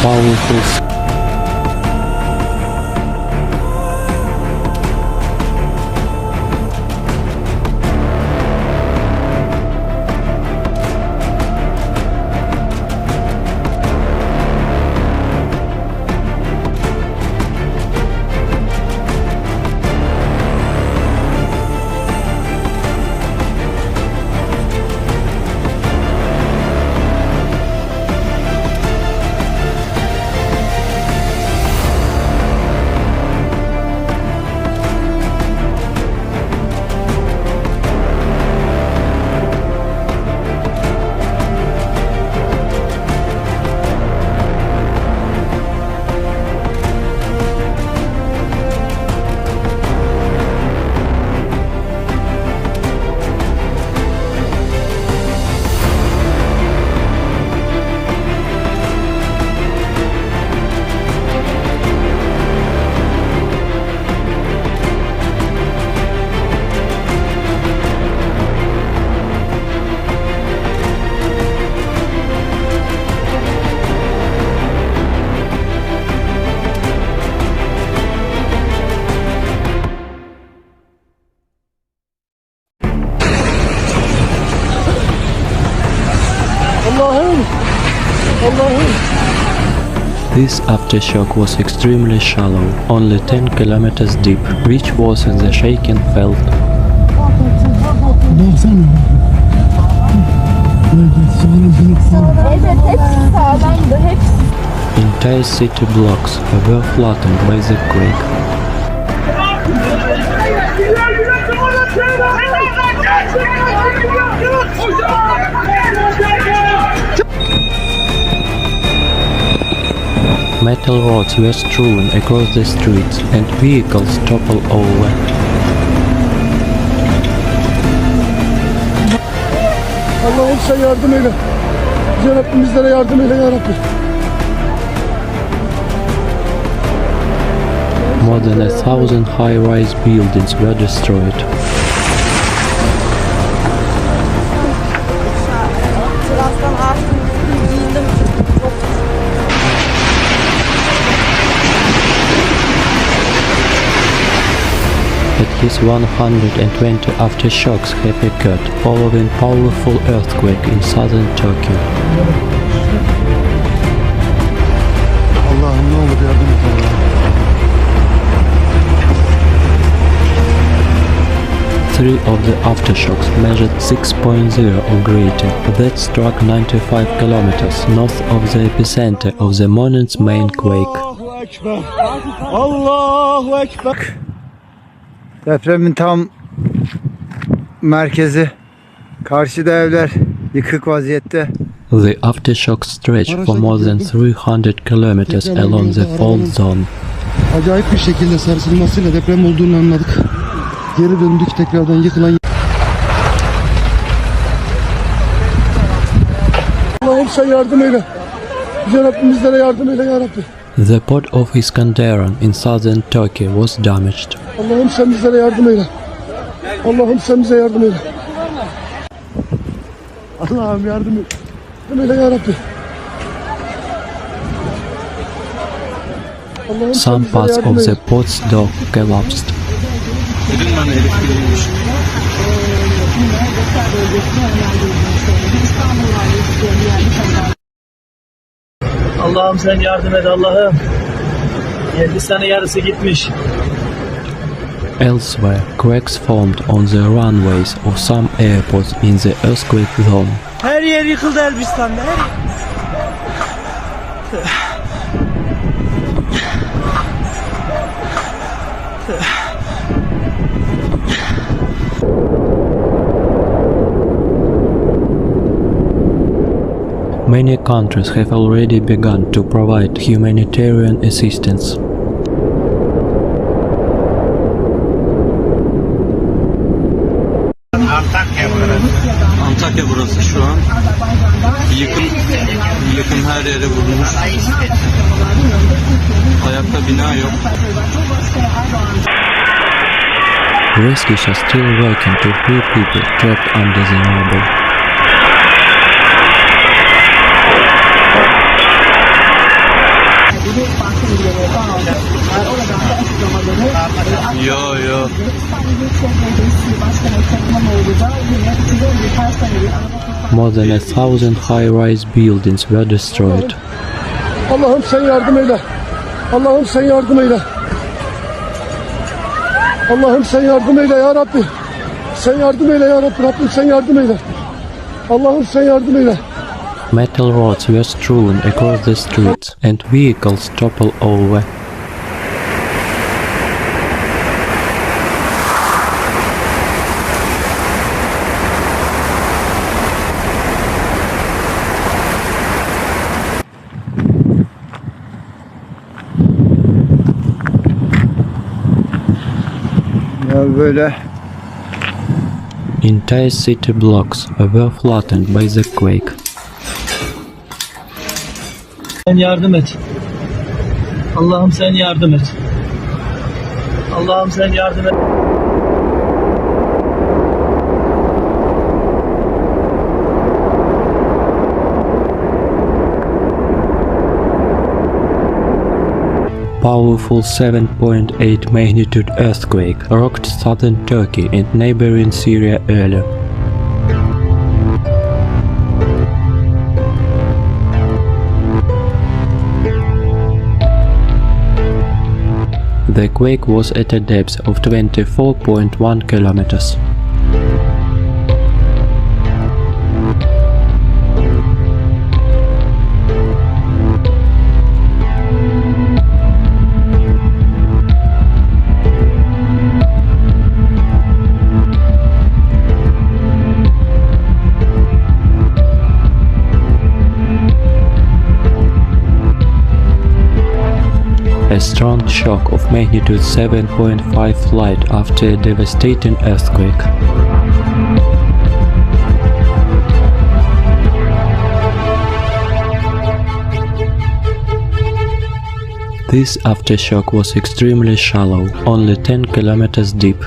powerful. This aftershock was extremely shallow, only 10 kilometers deep, which was in the shaken felt. Entire city blocks were flattened by the quake. Metal rods were strewn across the streets and vehicles toppled over. Allah'ım sen yardım eyle. Yüce Rabbim bizlere yardım eyle ya Rabbi. More than 1,000 high-rise buildings were destroyed. At least 120 aftershocks have occurred following powerful earthquake in southern Turkey. Allah'ım ne olur yardım et Allah'ım. 3 of the aftershocks measured 6.0 or greater. That struck 95 kilometers north of the epicenter of the morning's main quake. Allahu Ekber. Allahu Ekber. Depremin tam merkezi. Karşıda evler yıkık vaziyette. The aftershock stretched for more than 300 kilometers along the fault zone. Acayip bir şekilde sarsılmasıyla deprem olduğunu anladık. Geri döndük tekrardan yıkılan. Allah'ım sen yardım eyle. Yüce Rabbim bizlere yardım eyle ya Rabbi. The port of Iskenderun in southern Turkey was damaged. Allah'ım sen bizlere yardım eyle. Allah'ım sen bize yardım eyle. Allah'ım yardım et. Yardım eyle ya Rabbi. Allah'ım sen Some bizlere parts yardım of eyle. the port's dock collapsed. Allah'ım sen yardım et Allah'ım. Hindistan'ın yarısı gitmiş. Elsewhere, cracks formed on the runways of some airports in the earthquake zone. Her yer yıkıldı Elbistan'da. Many countries have already begun to provide humanitarian assistance. Antakya burası şu an. Yıkım her yere vurmuş. Ayakta bina yok. Rescues are still working to free people trapped under the rubble. More than 1,000 high-rise buildings were destroyed. Allah'ım sen yardım eyle. Allah'ım sen yardım eyle. Allah'ım sen yardım eyle ya Rabbi. Sen yardım eyle ya Rabbi. Rabbim sen yardım eyle. Allah'ım sen yardım eyle. Metal rods were strewn across the streets and vehicles toppled over. Ya böyle Entire city blocks were flattened by the quake. Sen yardım et. Allah'ım sen yardım et. Allah'ım sen yardım et. Powerful 7.8 magnitude earthquake rocked southern Turkey and neighboring Syria earlier. The quake was at a depth of 24.1 kilometers. A strong shock of magnitude 7.5 flight after a devastating earthquake. This aftershock was extremely shallow, only 10 kilometers deep.